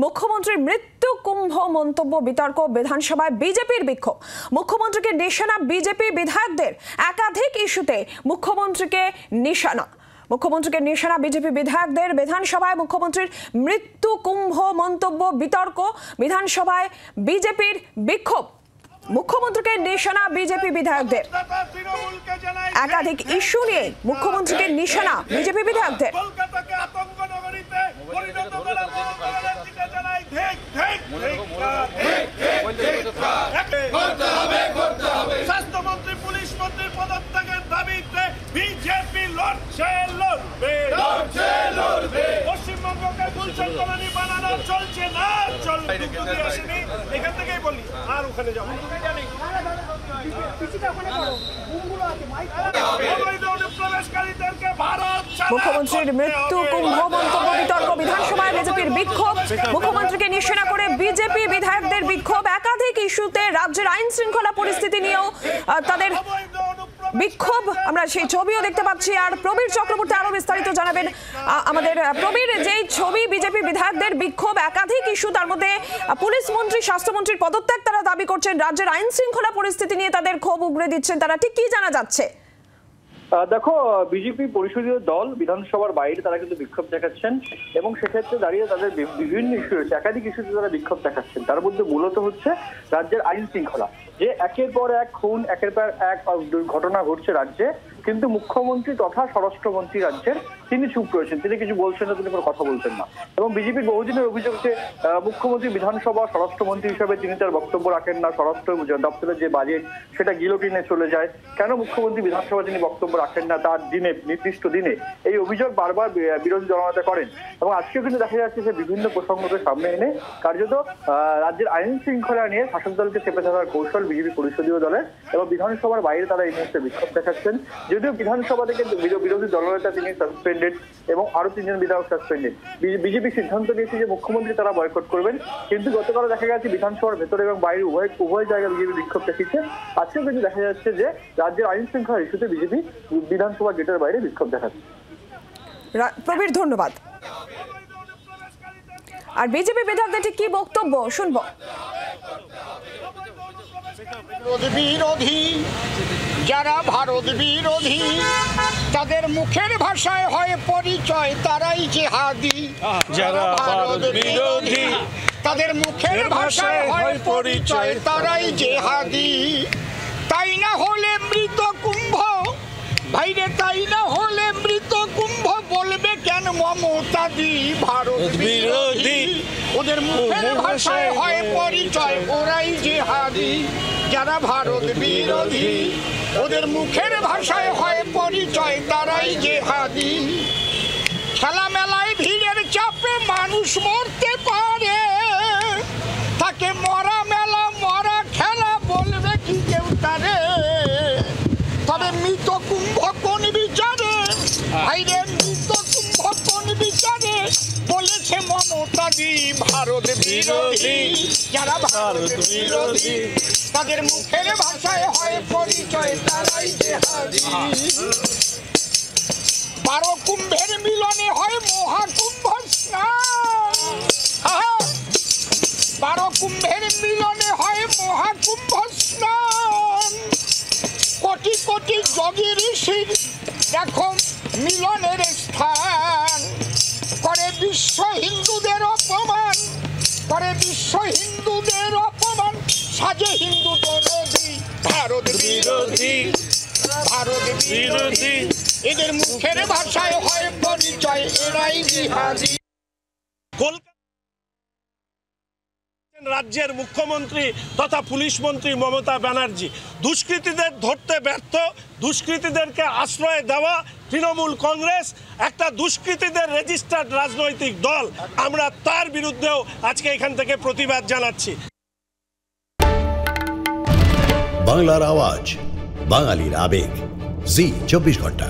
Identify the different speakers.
Speaker 1: মুখ্যমন্ত্রীর মৃত্যু কুম্ভ মন্তব্য বিতর্ক, বিধানসভায় বিজেপির বিক্ষোভ। মুখ্যমন্ত্রীকে নিশানা বিজেপি বিধায়কদের, একাধিক ইস্যুতে মুখ্যমন্ত্রীকে নিশানা বিজেপি বিধায়কদের। বিধানসভায় মুখ্যমন্ত্রীর মৃত্যু কুম্ভ মন্তব্য বিতর্ক, বিধানসভায় বিজেপির বিক্ষোভ। মুখ্যমন্ত্রীকে নিশানা বিজেপি বিধায়কদের, একাধিক ইস্যু নিয়ে মুখ্যমন্ত্রীকে নিশানা বিজেপি বিধায়কদের।
Speaker 2: স্বাস্থ্যমন্ত্রী, পুলিশ মন্ত্রীর পদত্যাগের দাবিতে বিজেপি লড়ছে, লড়বে। পশ্চিমবঙ্গকে গুলশান কলোনি বানানো চলছে না, চলবে। আসেনি, এখান থেকেই বলি, আর ওখানে যাবো।
Speaker 1: মুখ্যমন্ত্রীর মৃত্যু কুম্ভ মন্তব্য বিতর্ক, বিধানসভায় বিজেপির বিক্ষোভ। মুখ্যমন্ত্রীকে নিশানা করে বিজেপি বিধায়কদের বিক্ষোভ। একাধিক ইস্যুতে রাজ্যের আইন শৃঙ্খলা পরিস্থিতি নিয়েও তাদের বিক্ষোভ, আমরা সেই ছবিও দেখতে পাচ্ছি। আর প্রবীর চক্রবর্তী আরো বিস্তারিত জানাবেন আমাদের। প্রবীর, যেই ছবি বিজেপি বিধায়কদের বিক্ষোভ, একাধিক ইস্যু, তার মধ্যে পুলিশ মন্ত্রী, স্বাস্থ্যমন্ত্রীর পদত্যাগ তারা দাবি করছেন, রাজ্যের আইন শৃঙ্খলা পরিস্থিতি নিয়ে তাদের ক্ষোভ উগরে দিচ্ছেন তারা, ঠিক কি জানা যাচ্ছে?
Speaker 3: দেখো, বিজেপি পরিষদীয় দল বিধানসভার বাইরে তারা কিন্তু বিক্ষোভ দেখাচ্ছেন এবং সেক্ষেত্রে দাঁড়িয়ে তাদের বিভিন্ন ইস্যু রয়েছে, একাধিক ইস্যুতে তারা বিক্ষোভ দেখাচ্ছেন। তার মধ্যে মূলত হচ্ছে রাজ্যের আইন শৃঙ্খলা, যে একের পর এক খুন, একের পর এক ঘটনা ঘটছে রাজ্যে, কিন্তু মুখ্যমন্ত্রী তথা স্বরাষ্ট্রমন্ত্রী রাজ্যের তিনি চুপ রয়েছেন, তিনি কিছু বলছেন না, তিনি কোনো কথা বলছেন না। এবং বিজেপির বহুদিনের অভিযোগ যে মুখ্যমন্ত্রী বিধানসভা স্বরাষ্ট্রমন্ত্রী হিসেবে তিনি তার বক্তব্য রাখেন না, স্বরাষ্ট্র দপ্তরের যে বাজেট সেটা গিলোটিনে চলে যায়। কেন মুখ্যমন্ত্রী বিধানসভা তিনি বক্তব্য রাখেন না তার দিনে, নির্দিষ্ট দিনে? এই অভিযোগ বারবার বিরোধী দলনেতা করেন এবং আজকেও কিন্তু দেখা যাচ্ছে যে বিভিন্ন প্রসঙ্গকে সামনে এনে কার্যত রাজ্যের আইন শৃঙ্খলা নিয়ে শাসক দলকে চেপে ধরার কৌশল বিজেপি পরিষদীয় দলের। এবং বিধানসভার বাইরে তারা এই মুহূর্তে বিক্ষোভ দেখাচ্ছেন। যদিও বিধানসভা থেকে বিরোধী দলনেতা তিনি সাসপেন্ডেড এবং আরো 3 জন বিধায়ক সাসপেন্ডেড। বিজেপি সিদ্ধান্ত নিয়েছে যে মুখ্যমন্ত্রী তারা বয়কট করবেন, কিন্তু গতকাল দেখা গেছে বিধানসভার ভেতরে এবং বাইরে উভয় জায়গায় বিজেপি বিক্ষোভ দেখিয়েছে। আজকেও কিন্তু দেখা যাচ্ছে যে রাজ্যের আইন শৃঙ্খলা ইস্যুতে বিজেপি বিধানসভা গেটের বাইরে বিক্ষোভ দেখাচ্ছে।
Speaker 1: প্রবীর, ধন্যবাদ। আর বিজেপি বিধায়কদের ঠিক কি বক্তব্য শুনবো।
Speaker 4: বিরোধী যারা ভারত বিরোধী, তাদের মুখের ভাষায় হয় পরিচয় তারাই জিহাদি। যারা ভারত বিরোধী, তাদের মুখের ভাষায় হয় পরিচয় তারাই জিহাদি। তাই না হলে মৃত কুম্ভ, ভাইরে তাই না হলে মৃত কুম্ভ বলবে কেন মমতাদি ভারত বিরোধী। ওদের মুখের ভাষায় হয় পরিচয় ওরাই জিহাদি। যারা ভারত বিরোধী, ওদের মুখের ভাষায় হয় পরিচয় তারাই জিহাদি। খেলা মেলায় ভিড়ের চাপে মানুষ মরতে পারে, তাকে মরা মেলা মরা খেলা বলবে কি কেউ তারে? তবে মৃত কুম্ভ কোন বিচারে, ভাইরে মৃত কুম্ভ কোন বিচারে বলেছে মমতাদি ভারত বিরোধী। যারা ভারত বিরোধী, তাদের মুখের ভাষায় হয় পরিচয় তারাই জিহাদি। 12 কুম্ভের মিলনে হয় মহাকুম্ভ স্নান। 12 কুম্ভের মিলনে হয় মহাকুম্ভ স্নান। কোটি কোটি যোগী ঋষির দেখো মিলনের স্থান। করে বিশ্ব হিন্দুদের অপমান, করে বিশ্ব হিন্দুদের অপমান, সাজে হিন্দু বিরোধী ভারত বিরোধী। ভারত বিরোধী, এদের মুখের ভাষায় হয় পরিচয় এরাই জিহাদি।
Speaker 2: রাজ্যের মুখ্যমন্ত্রী তথা পুলিশ মন্ত্রী মমতা ব্যানার্জি দুষ্কৃতীদের ধরতে ব্যর্থ, দুষ্কৃতীদেরকে আশ্রয় দেওয়া তৃণমূল কংগ্রেস একটা দুষ্কৃতীদের রেজিস্টার্ড রাজনৈতিক দল। আমরা তার বিরুদ্ধেও আজকে এখান থেকে প্রতিবাদ জানাচ্ছি।
Speaker 5: বাংলার আওয়াজ, বাঙালির আবেগ, জি 24 ঘন্টা।